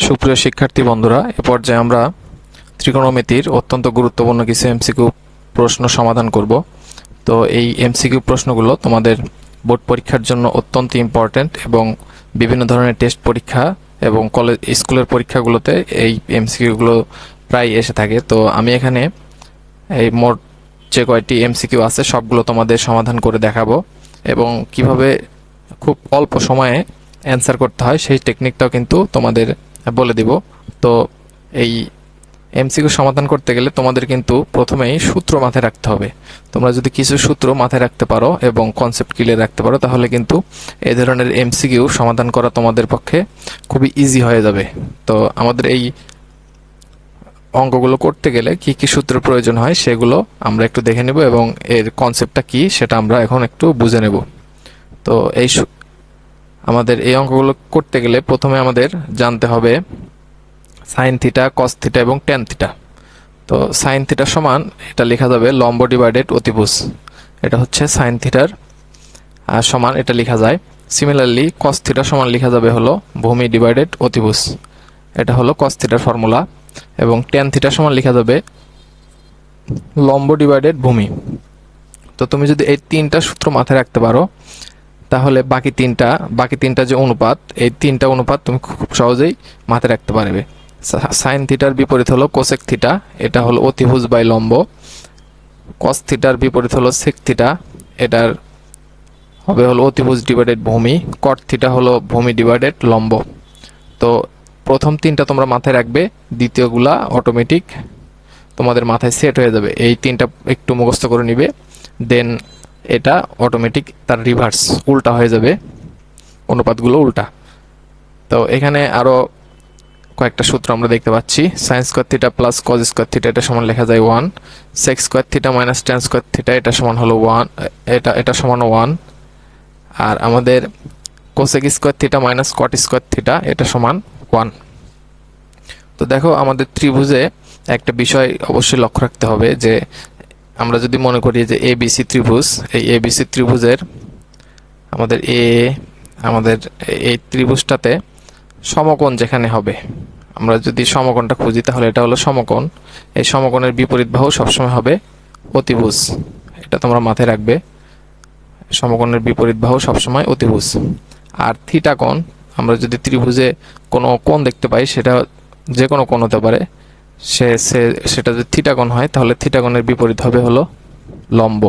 সুপ্রিয় শিক্ষার্থী বন্ধুরা, এ পর্যায়ে আমরা ত্রিকোণমিতির অত্যন্ত গুরুত্বপূর্ণ কিছু এমসিকিউ প্রশ্ন সমাধান করব। তো এই এমসিকিউ প্রশ্নগুলো তোমাদের বোর্ড পরীক্ষার জন্য অত্যন্ত ইম্পর্ট্যান্ট এবং বিভিন্ন ধরনের টেস্ট পরীক্ষা এবং কলেজ স্কুলের পরীক্ষাগুলোতে এই এমসিকিউগুলো প্রায় এসে থাকে। তো আমি এখানে এই মোট যে কয়টি এমসিকিউ আছে সবগুলো তোমাদের সমাধান করে দেখাবো এবং কিভাবে খুব অল্প সময়ে অ্যান্সার করতে হয় সেই টেকনিকটাও কিন্তু তোমাদের বলে দিব। তো এই এমসিকিউ সমাধান করতে গেলে তোমাদের কিন্তু প্রথমেই সূত্র মাথায় রাখতে হবে। তোমরা যদি কিছু সূত্র মাথায় রাখতে পারো এবং কনসেপ্ট ক্লিয়ার রাখতে পারো তাহলে কিন্তু এই ধরনের এমসিকিউ সমাধান করা তোমাদের পক্ষে খুবই ইজি হয়ে যাবে। তো আমাদের এই অঙ্কগুলো করতে গেলে কি কি সূত্রের প্রয়োজন হয় সেগুলো আমরা একটু দেখে নেব এবং এর কনসেপ্টটা কি সেটা আমরা এখন একটু বুঝে নেব। তো আমাদের এই অঙ্কগুলো করতে গেলে প্রথমে আমাদের জানতে হবে সাইন থিটা, কস থিটা এবং ট্যান থিটা। তো সাইন থিটা সমান এটা লেখা যাবে লম্ব ডিভাইডেড অতিভুজ, এটা হচ্ছে সাইন থিটার সমান এটা লেখা যায়। সিমিলারলি কস থিটা সমান লেখা যাবে হলো ভূমি ডিভাইডেড অতিভুজ, এটা হলো কস থিটার ফর্মুলা। এবং ট্যান থিটা সমান লেখা যাবে লম্ব ডিভাইডেড ভূমি। তো তুমি যদি এই তিনটা সূত্র মাথায় রাখতে পারো তাহলে বাকি তিনটা যে অনুপাত, এই তিনটা অনুপাত তুমি খুব সহজেই মাথায় রাখতে পারবে। সাইন থিটার বিপরীত হলো কোসেক থিটা, এটা হলো অতিভুজ বাই লম্ব। কস থিটার বিপরীত হলো সেক থিটা, এটার হবে হলো অতিভুজ ডিভাইডেড ভূমি। কট থিটা হলো ভূমি ডিভাইডেড লম্ব। তো প্রথম তিনটা তোমরা মাথায় রাখবে, দ্বিতীয়গুলা অটোমেটিক তোমাদের মাথায় সেট হয়ে যাবে। এই তিনটা একটু মুখস্থ করে নিবে, দেন এটা অটোমেটিক তার রিভার্স উল্টা হয়ে যাবে, অনুপাতগুলো উল্টা। তো এখানে আরো কয়েকটা সূত্র আমরা দেখতে পাচ্ছি। Sine square theta plus cos square theta এটা সমান লেখা যায় 1। Sec square theta minus tan square theta এটা সমান হলো 1, এটা সমান 1। আর আমাদের cosec square theta minus cot square theta এটা সমান 1। তো দেখো আমাদের ত্রিভুজে একটা বিষয় অবশ্যই লক্ষ্য রাখতে হবে যে আমরা যদি মনে করি যে এবিসি ত্রিভুজ, এই এবিসি ত্রিভুজের আমাদের এই ত্রিভুজটাতে সমকোণ যেখানে হবে, আমরা যদি সমকোণটা খুঁজি তাহলে এটা হলো সমকোণ। এই সমকোণের বিপরীত বাহু সবসময় হবে অতিভুজ, এটা তোমরা মাথায় রাখবে। সমকোণের বিপরীত বাহু সবসময় অতিভুজ। আর থিটা কোণ, আমরা যদি ত্রিভুজে কোনো কোণ দেখতে পাই সেটা যে কোনো কোণ হতে পারে, সেটা যদি থিটা কোণ হয় তাহলে থিটা কোণের বিপরীত হবে হলো লম্ব,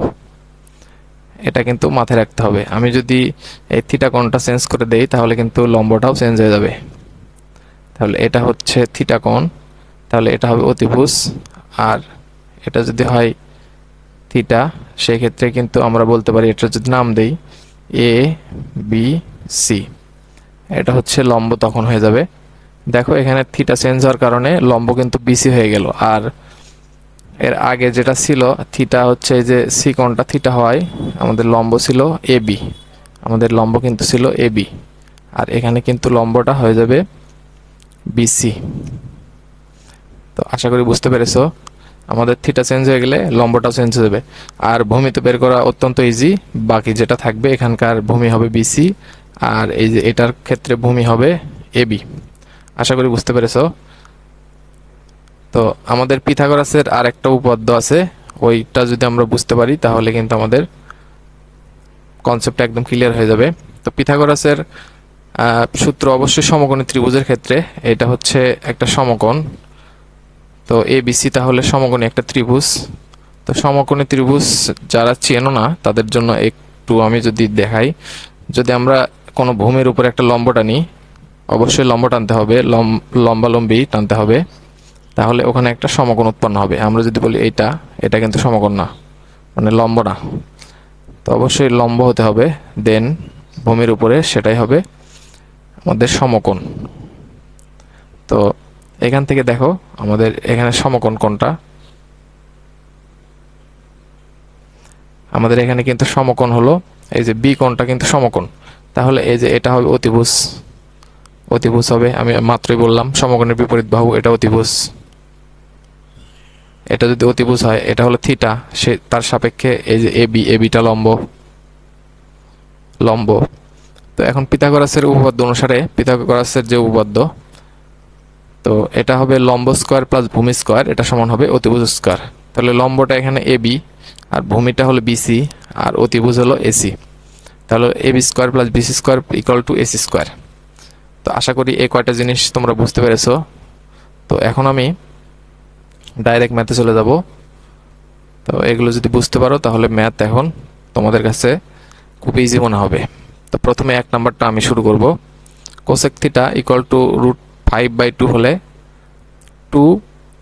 এটা কিন্তু মাথায় রাখতে হবে। আমি যদি এই থিটা কোণটা চেঞ্জ করে দেই তাহলে কিন্তু লম্বটাও চেঞ্জ হয়ে যাবে। তাহলে এটা হচ্ছে থিটা কোণ, তাহলে এটা হবে অতিভুজ। আর এটা যদি হয় থিটা, সেই ক্ষেত্রে কিন্তু আমরা বলতে পারি এটা যদি নাম দেই এ বি সি, এটা হচ্ছে লম্ব তখন হয়ে যাবে। দেখো এখানে থিটা চেঞ্জ হওয়ার কারণে লম্ব কিন্তু বিসি হয়ে গেল। আর এর আগে যেটা ছিল থিটা হচ্ছে যে সি কোণটা থিটা হয়, আমাদের লম্ব ছিল এবি, আমাদের লম্ব কিন্তু ছিল এবি। আর এখানে কিন্তু লম্বটা হয়ে যাবে বিসি। তো আশা করি বুঝতে পেরেছো, আমাদের থিটা চেঞ্জ হয়ে গেলে লম্বটাও চেঞ্জ হয়ে যাবে। আর ভূমি তো বের করা অত্যন্ত ইজি, বাকি যেটা থাকবে এখানকার ভূমি হবে বিসি আর এই যে এটার ক্ষেত্রে ভূমি হবে এবি। আশা করি বুঝতে পেরেছো। তো আমাদের পিথাগোরাসের আর একটা উপপাদ্য আছে, ওইটা যদি আমরা বুঝতে পারি তাহলে কিন্তু আমাদের কনসেপ্টটা একদম ক্লিয়ার হয়ে যাবে। তো পিথাগোরাসের সূত্র অবশ্যই সমকোণী ত্রিভুজের ক্ষেত্রে, এটা হচ্ছে একটা সমকোণ। তো এবিসি তাহলে সমকোণী একটা ত্রিভুজ। তো সমকোণী ত্রিভুজ যারা চেনো না তাদের জন্য একটু আমি যদি দেখাই, যদি আমরা কোনো ভূমির উপরে একটা লম্ব টানি, অবশ্যই লম্ব টানতে হবে, লম্বালম্বি টানতে হবে, তাহলে ওখানে একটা সমকোণ উৎপন্ন হবে। আমরা যদি বলি এটা কিন্তু সমকোণ না, মানে লম্ব না। তো অবশ্যই লম্ব হতে হবে, দেন ভূমির উপরে সেটাই হবে আমাদের সমকোণ। তো এখান থেকে দেখো আমাদের এখানে সমকোণ কোনটা, আমাদের এখানে কিন্তু সমকোণ হলো এই যে বি কোণটা কিন্তু সমকোণ। তাহলে এই যে এটা হবে অতিভুজ হবে, আমি মাত্রই বললাম সমকোণের বিপরীত বাহু এটা অতিভুজ। এটা যদি অতিভুজ হয় এটা হলো থিটা, সে তার সাপেক্ষে এই যে এবিটা লম্ব। তো এখন পিথাগোরাসের উপপাদ্য অনুসারে, পিথাগোরাসের যে উপপাদ্য তো এটা হবে লম্ব স্কয়ার প্লাস ভূমি স্কয়ার, এটা সমান হবে অতিভুজ স্কয়ার। তাহলে লম্বটা এখানে এবি, আর ভূমিটা হলো বিসি, আর অতিভুজ হলো এসি। তাহলে AB square plus BC square equal to AC square. তো আশা করি এই কয়টা জিনিস তোমরা বুঝতে পেরেছো। তো এখন আমি ডাইরেক্ট ম্যাথে চলে যাব। তো এগুলো যদি বুঝতে পারো তাহলে ম্যাথ এখন তোমাদের কাছে খুব ইজি মনে হবে। তো প্রথমে 1 নাম্বারটা আমি শুরু করব। কোসেক থিটা ইকুয়াল টু √5/2 হলে 2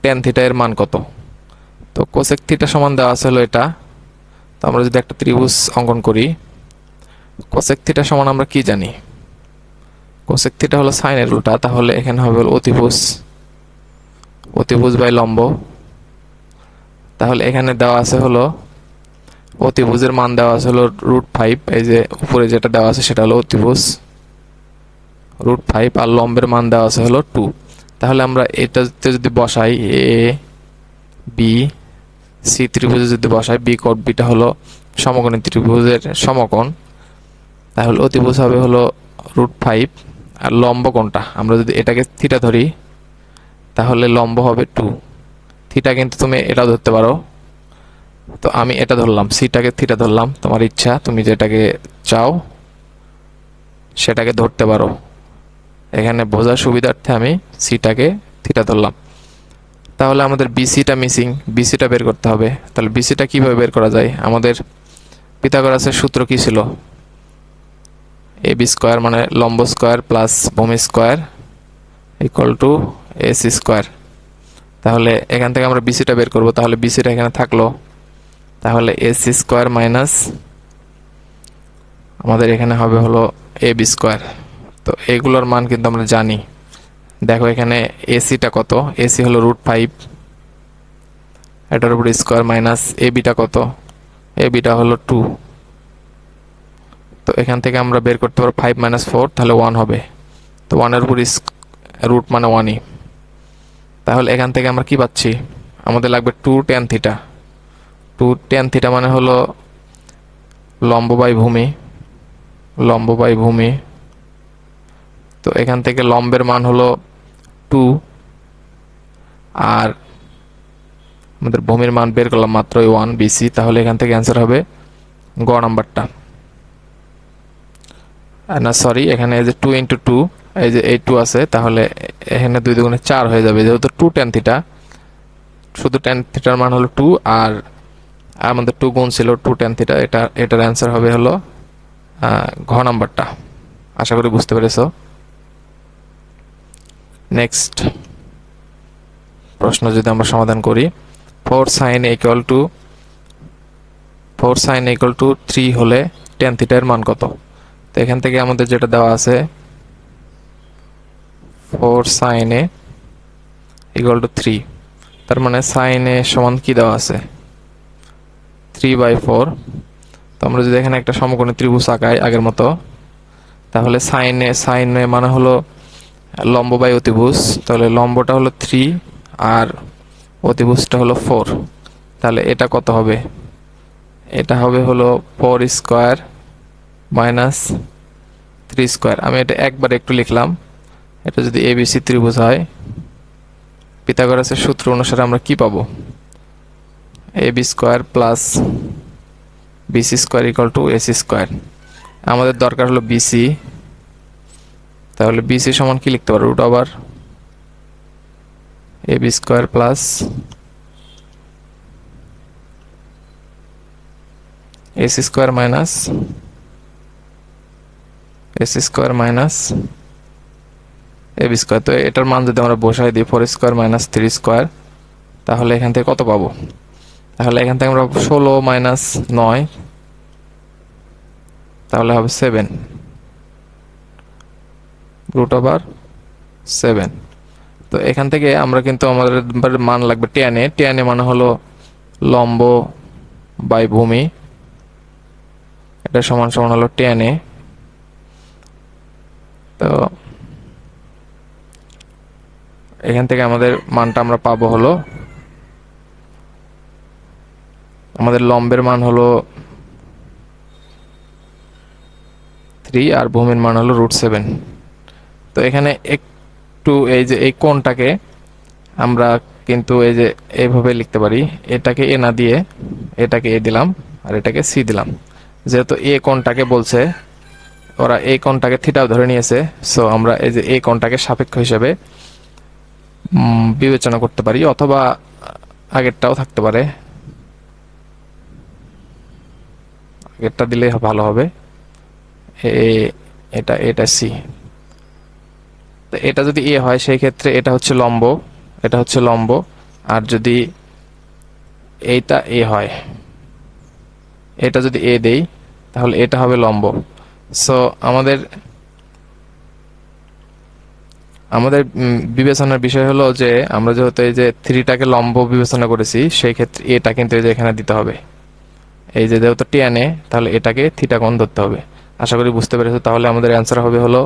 tan থিটা এর মান কত? তো কোসেক থিটা সমান দেওয়া আছে হলো এটা। তো আমরা যদি একটা ত্রিভুজ অঙ্কন করি, কোসেক থিটা সমান আমরা কি জানি? কোসেক থিটা হলো সাইনের উল্টা, তাহলে এখানে হবে হলো অতিভুজ বাই লম্ব। তাহলে এখানে দেওয়া আছে হলো অতিভুজের মান দেওয়া আছে হলো √5, এই যে উপরে যেটা দেওয়া আছে সেটা হলো অতিভুজ √5, আর লম্বের মান দেওয়া আছে হলো 2। তাহলে আমরা এটাতে যদি বসাই এ বি সি ত্রিভুজে যদি বসাই, বি কোড বিটা হলো সমকোণী ত্রিভুজের সমকোণ, তাহলে অতিভুজ হবে হলো √5, আর লম্ব কোণটা আমরা যদি এটাকে থিটা ধরি তাহলে লম্ব হবে 2। থিটা কিন্তু তুমি এটা ধরতে পারো, তো আমি এটা ধরলাম, সিটাকে থিটা ধরলাম, তোমার ইচ্ছা, তুমি যেটাকে চাও সেটাকে ধরতে পারো। এখানে বোঝার সুবিধার্থে আমি সিটাকে থিটা ধরলাম। তাহলে আমাদের বিসিটা মিসিং, বিসিটা বের করতে হবে। তাহলে বিসিটা কিভাবে বের করা যায়? আমাদের পিথাগোরাসের সূত্র কি ছিল? এবি স্কয়ার মানে লম্ব স্কয়ার প্লাস ভূমি square equal to AC square. তাহলে এখান থেকে আমরা বিসিটা বের করব। তাহলে বিসিটা এখানে থাকলো, তাহলে এসি স্কয়ার মাইনাস আমাদের এখানে হবে হলো এবি স্কয়ার। তো এগুলোর মান কিন্তু আমরা জানি। দেখো এখানে এসিটা কত? এসি হলো √5, এটার উপর স্কয়ার মাইনাস এবিটা কত? এবিটা হলো 2। তো এখান থেকে আমরা বের করতে পারবো 5 - 4, তাহলে 1 হবে। তো 1 এর উপর রুট মানে 1ই। তাহলে এখান থেকে আমরা কি পাচ্ছি? আমাদের লাগবে 2 tan থিটা। 2 tan থিটা মানে হলো লম্ব বাই ভূমি, লম্ব বাই ভূমি। তো এখান থেকে লম্বের মান হলো 2, আর আমাদের ভূমির মান বের করলাম মাত্র 1 বিসি। তাহলে এখান থেকে অ্যান্সার হবে গ নাম্বারটা। না সরি, এখানে এই যে 2 × 2, এই যে এই 2 আছে, তাহলে এখানে 2 × 4 হয়ে যাবে, যেহেতু 2 tan থিটা, শুধু tan থিটার মান হলো 2, আর আমাদের 2 গুণ ছিল 2 tan থিটা। এটার অ্যান্সার হবে হলো ঘ নাম্বারটা। আশা করি বুঝতে পেরেছো। নেক্সট প্রশ্ন যদি আমরা সমাধান করি, 4 sin = 3 হলে tan থিটা এর মান কত? তো এখান থেকে আমাদের যেটা দেওয়া আছে 4 sin = 3, তার মানে sin সমান কি দেওয়া আছে? 3/4। তো আমরা যদি এখানে একটা সমকোণী ত্রিভুজ আঁকাই আগের মতো, তাহলে sin মানে হলো লম্ব বাই অতিভুজ। তাহলে লম্বটা হলো 3 আর অতিভুজটা হলো 4। তাহলে এটা কত হবে? এটা হবে হলো 4 স্কয়ার মাইনাস 3 স্কয়ার। আমি এটা একবার একটু লিখলাম। এটা যদি এবিসি ত্রিভুজ হয়, পিথাগোরাসের সূত্র অনুসারে আমরা কি পাবো? AB square plus BC square equal to AC square. আমাদের দরকার হলো বিসি, তাহলে বিসি সমান কি লিখতে পারো? √, AB square plus AC square minus AB square. তো এটার মান যদি আমরা বসাই দিই 4 স্কয়ার মাইনাস 3 স্কয়ার, তাহলে এখান থেকে কত পাবো? তাহলে এখান থেকে আমরা 16 - 9, তাহলে হবে 7 √7। তো এখান থেকে আমরা কিন্তু আমাদের মান লাগবে tan এ। tan এ মানে হলো লম্ব বাই ভূমি, এটা সমান সমান হলো tan এ। তো এখান থেকে আমাদের মানটা আমরা পাবো হলো, আমাদের লম্বের মান হলো 3 আর ভূমির মান হলো √7। তো এখানে একটু এই যে এই কোণটাকে আমরা কিন্তু এই যে এইভাবে লিখতে পারি, এটাকে এ না দিয়ে এটাকে এ দিলাম আর এটাকে সি দিলাম। যেহেতু এ কোণটাকে বলছে, ওরা এই কোণটাকে থিটাও ধরে নিয়েছে, সো আমরা এই যে এই কোণটাকে সাপেক্ষ হিসেবে বিবেচনা করতে পারি, অথবা আগেরটাও থাকতে পারে, আগেরটা দিলে ভালো হবে। এটা এটা সি, তো এটা যদি এ হয় সেই ক্ষেত্রে এটা হচ্ছে লম্ব, এটা হচ্ছে লম্ব। আর যদি এইটা এ হয়, এটা যদি এ দেই তাহলে এটা হবে লম্ব। সো আমাদের আমাদের বিবেচনার বিষয় হলো যে আমরা যেহেতু এই যে থ্রিটাকে লম্ব বিবেচনা করেছি, সেই ক্ষেত্রে এটা কিন্তু এই যে এখানে দিতে হবে। এই যে যেহেতু tan এ, তাহলে এটাকে থিটা কোণ ধরতে হবে। আশা করি বুঝতে পেরেছো। তাহলে আমাদের অ্যান্সার হবে হলো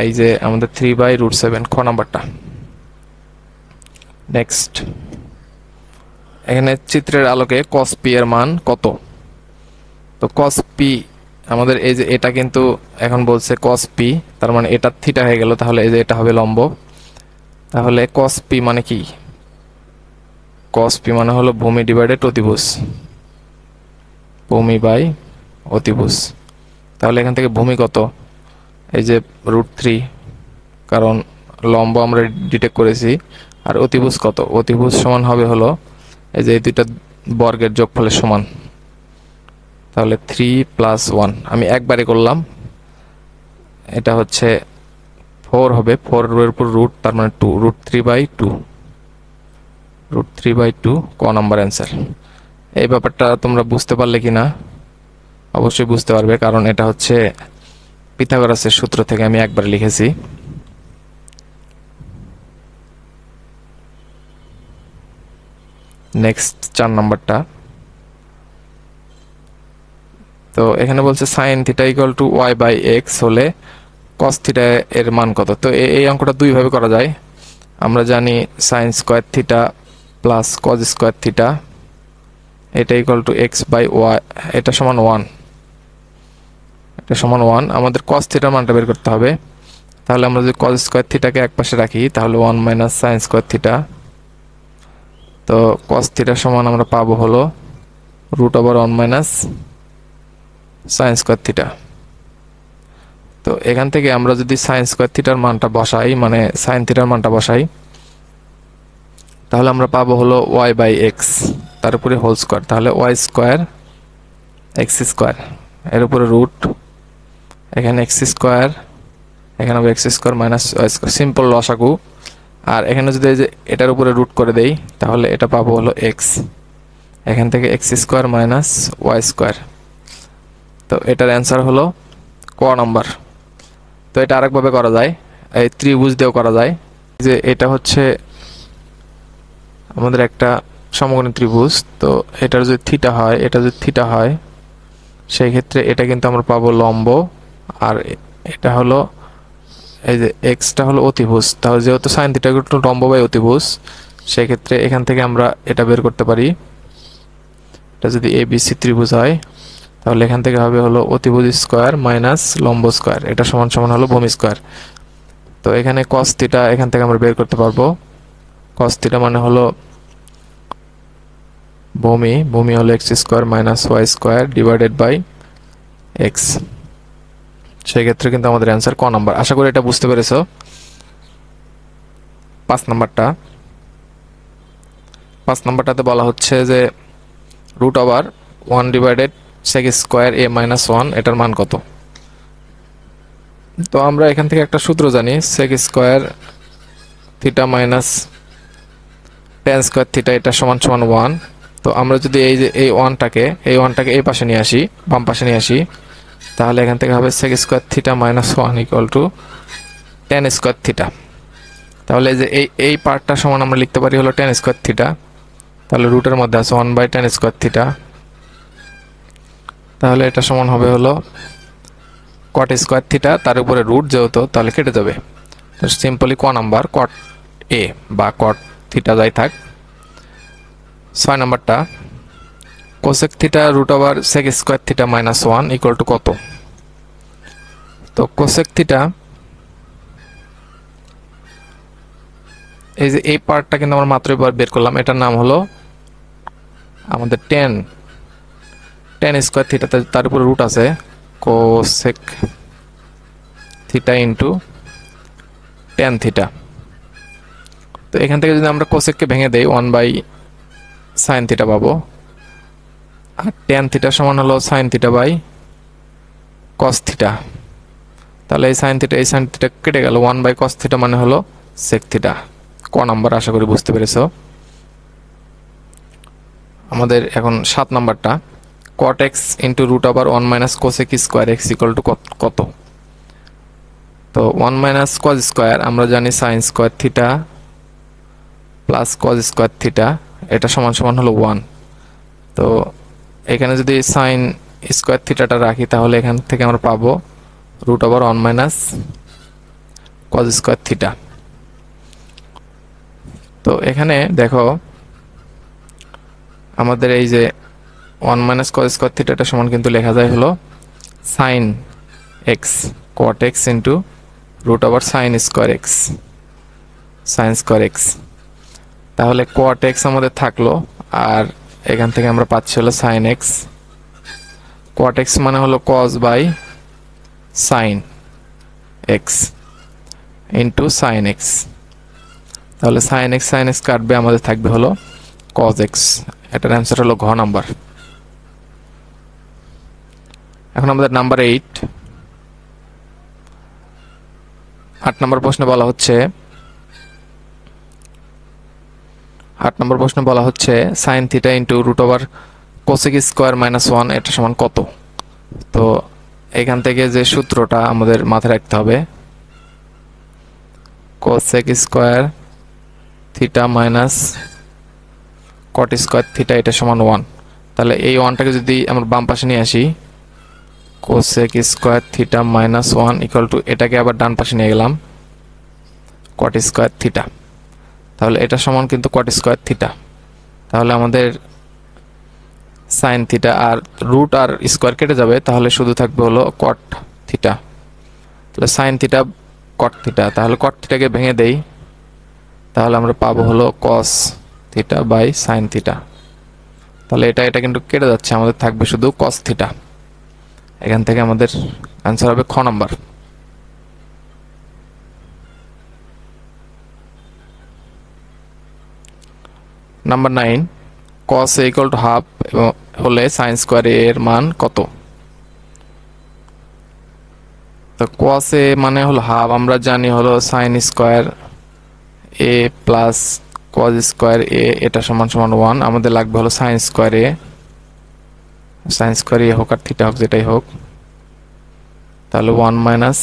এই যে আমাদের 3/√7, খ নাম্বারটা। নেক্সট, এখানে চিত্রের আলোকে cos p এর মান কত? তো cos p আমাদের এই যে এটা কিন্তু এখন বলছে cos p, তার মানে এটা থিটা হয়ে গেল, তাহলে এই যে এটা হবে লম্ব। তাহলে cos p মানে কি? cos p মানে হলো ভূমি ডিভাইডেড অতিভুজ, ভূমি বাই অতিভুজ। তাহলে এখান থেকে ভূমি কত? এই যে √3, কারণ লম্ব আমরা ডিটেক্ট করেছি। আর অতিভুজ কত? অতিভুজ সমান হবে হলো এই যে এই দুইটা বর্গের যোগফলের সমান। তাহলে 3 + 1 আমি একবারে করলাম, এটা হচ্ছে 4 হবে, 4 এর উপর রুট, তার মানে 2, √3/2, √3/2, ক নাম্বার অ্যান্সার। এই ব্যাপারটা তোমরা বুঝতে পারলে কিনা? অবশ্যই বুঝতে পারবে, কারণ এটা হচ্ছে পিথাগোরাসের সূত্র থেকে আমি একবার লিখেছি। নেক্সট 4 নাম্বারটা। তো এখানে বলছে sin θ = y/x হলে cos θ এর মান কত? তো এই অঙ্কটা দুই ভাবে করা যায়। আমরা জানি sin² θ প্লাস cos² θ এটা = x/y, এটা সমান 1, এটা সমান 1। আমাদের cos θ এর মানটা বের করতে হবে। তাহলে আমরা যদি cos² θ কে একপাশে রাখি তাহলে 1 - sin² θ। তো cos θ সমান আমরা পাবো হলো √1 - sin² θ। তো এখান থেকে আমরা যদি sin² θ এর মানটা বসাই, মানে sin θ এর মানটা বসাই, তাহলে আমরা পাবো হলো y/x, তার উপরে হোল স্কয়ার। তাহলে y² x², এর উপরে রুট, এখানে x², এখানে হবে x² - y², সিম্পল লসাগু। আর এখানে যদি এই যে এটার উপরে রুট করে দেই তাহলে এটা পাবো হলো x, এখান থেকে x² - y²। তো এটার অ্যান্সার হলো ক নাম্বার। তো এটা আরেকভাবে করা যায়, এই ত্রিভুজ দিয়েও করা যায়। যে এটা হচ্ছে আমাদের একটা সমকোণী ত্রিভুজ, তো এটার যদি থিটা হয়, এটা যদি থিটা হয়, সেই ক্ষেত্রে এটা কিন্তু আমরা পাবো লম্ব, আর এটা হলো এই যে এক্সটা হলো অতিভুজ। তাহলে যেহেতু sin θ = লম্ব বাই অতিভুজ, সেই ক্ষেত্রে এখান থেকে আমরা এটা বের করতে পারি। এটা যদি ABC ত্রিভুজ হয় তাহলে এখান থেকে হবে হলো অতিভুজ স্কয়ার মাইনাস লম্ব স্কয়ার, এটা সমান সমান হলো ভূমি স্কয়ার। তো এখানে cos θ এখান থেকে আমরা বের করতে পারবো। cos θ মানে হলো ভূমি হলো x² - y² divided by x। সেই ক্ষেত্রে কিন্তু আমাদের অ্যান্সার ক নাম্বার। আশা করি এটা বুঝতে পেরেছো। 5 নাম্বারটা, 5 নাম্বারটাতে বলা হচ্ছে যে √1 sec² a - 1 এটার মান কত? তো আমরা এখান থেকে একটা সূত্র জানি, sec² θ মাইনাস tan² θ এটা সমান সমান 1। তো আমরা যদি এই যে এই 1টাকে এই পাশে নিয়ে আসি, বাম পাশে নিয়ে আসি, তাহলে এখান থেকে হবে sec² θ - 1 = tan² θ। তাহলে যে এই পার্টটা সমান আমরা লিখতে পারি হলো tan² θ। তাহলে রুটের মধ্যে আছে 1/tan² θ। তাহলে এটা সমান হবে হলো cot² θ, তার উপরে রুট যেহেতু, তাহলে কেটে যাবে। তো সিম্পলি ক নাম্বার, cot a বা cot θ যাই থাক। 6 নাম্বারটা, cosec θ √sec² θ - 1 = কত? তো cosec θ এই যে এই পার্টটা কিন্তু আমরা মাত্রই বের করলাম, এটার নাম হলো আমাদের টেন স্কোয়ার থিটা, তার উপরে রুট আছে cosec theta into tan theta. তো এখান থেকে যদি আমরা কোসেককে ভেঙে দেই 1/sin থিটা পাবো, আর টেন থিটা সমান হলো sine theta by cos theta. তাহলে এই সাইন থিটা কেটে গেল, 1/cos থিটা মানে হলো সেক থিটা। ক নাম্বার আশা করি বুঝতে পেরেছো। আমাদের এখন 7 নাম্বারটা, cot x into root over 1 - cosec square x equal to কত? তো 1 - cos স্কোয়ার আমরা জানি sine square theta plus cos square theta, এটা সমান সমান হলো 1। তো এখানে যদি সাইন স্কোয়ার থিটাটা রাখি তাহলে এখান থেকে আমরা পাবো root over 1 - cos square theta. তো এখানে দেখো আমাদের এই যে 1 - cos স্কোয়ার থিটাটা সমান কিন্তু লেখা যায় হলো sine x cot x into root over sine square x, sine square x. তাহলে cot x আমাদের থাকলো, আর এখান থেকে আমরা পাচ্ছি হলো সাইন এক্স। cot x মানে হলো cos by sine x into sine x. তাহলে সাইন এক্স কাটবে, আমাদের থাকবে হলো cos x। এটার অ্যান্সার হলো ঘ নাম্বার। এখন আমাদের নাম্বার 8 নম্বর প্রশ্নে বলা হচ্ছে sine theta into root over cosec square -1 এটা সমান কত? তো এখান থেকে যে সূত্রটা আমাদের মাথায় রাখতে হবে, cosec square theta minus cot square theta এটা সমান 1। তাহলে এই 1টাকে যদি আমরা বাম পাশে নিয়ে আসি, cosec square theta -1 equal to এটাকে আবার ডান পাশে নিয়ে গেলাম কট স্কোয়ার থিটা। তাহলে এটা সমান কিন্তু কট স্কোয়ার থিটা। তাহলে আমাদের সাইন থিটা আর রুট আর স্কোয়ার কেটে যাবে, তাহলে শুধু থাকবে হলো কট থিটা। তাহলে সাইন থিটা কট থিটা, তাহলে কট থিটাকে ভেঙে দেই, তাহলে আমরা পাবো হলো cos theta by sine theta. তাহলে এটা কিন্তু কেটে যাচ্ছে, আমাদের থাকবে শুধু কস থিটা। এখান থেকে আমাদের অ্যান্সার হবে খ number. Number 9, cos a equal to half হলে সাইন স্কোয়ার এর মান কত? তো cos a মানে হলো হাফ, আমরা জানি হলো sine square a plus cos square a এটা সমান সমান 1। আমাদের লাগবে হলো সাইন স্কোয়ার a হোক আর থিটা হোক যেটাই হোক, তাহলে 1 মাইনাস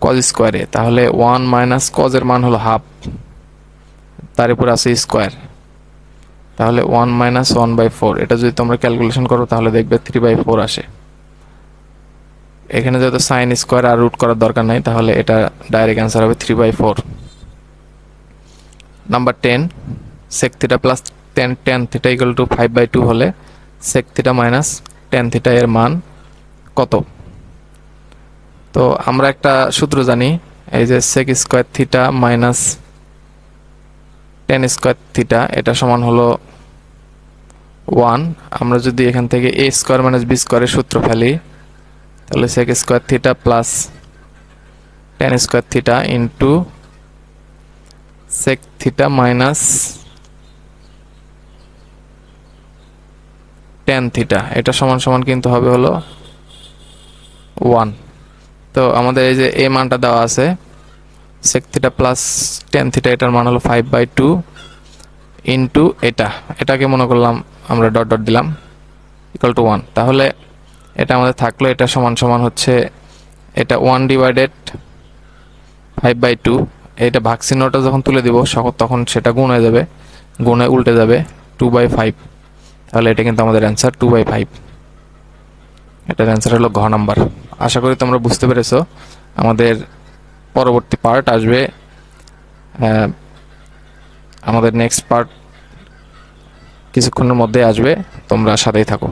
cos স্কোয়ার a, তাহলে 1 মাইনাস cos এর মান হলো হাফ, তার উপর আছে স্কোয়ার, তাহলে 1 মাইনাস 1/4। এটা যদি তোমরা ক্যালকুলেশন করো তাহলে দেখবে 3/4 আসে। এখানে যেহেতু সাইন স্কোয়ার আর রুট করার দরকার নাই, তাহলে এটা ডাইরেক্ট অ্যান্সার হবে 3/4। Number 10, sec theta plus tan theta equal to 5/2 হলে sec theta minus tan theta এর মান কত? তো আমরা একটা সূত্র জানি, এই যে sec square theta minus tan square theta এটা সমান হলো 1। আমরা যদি এখান থেকে a স্কোয়ার মাইনাস b স্কোয়ারের সূত্র ফেলি, তাহলে sec square theta plus tan square theta into sec theta minus tan theta এটা সমান সমান কিন্তু হবে হলো 1। তো আমাদের এই যে a মানটা দেওয়া আছে, sec theta plus tan theta এটার মান হলো 5/2 ইন্টু এটাকে মনে করলাম আমরা ডট ডট দিলাম ইকুয়াল টু 1। তাহলে এটা আমাদের থাকলো, এটা সমান সমান হচ্ছে এটা 1/5/2, এটা ভাগচিহ্নটা যখন তুলে দিব তখন সেটা গুণ হয়ে যাবে, গুণে উল্টে যাবে 2/5। তাহলে এটা কিন্তু আমাদের অ্যান্সার 2/5। এটার অ্যান্সার হলো ঘ নাম্বার। আশা করি তোমরা বুঝতে পেরেছো। আমাদের পরবর্তী পার্ট আসবে, আমাদের নেক্সট পার্ট কিছুক্ষণের মধ্যে আসবে, তোমরা সাথেই থাকো।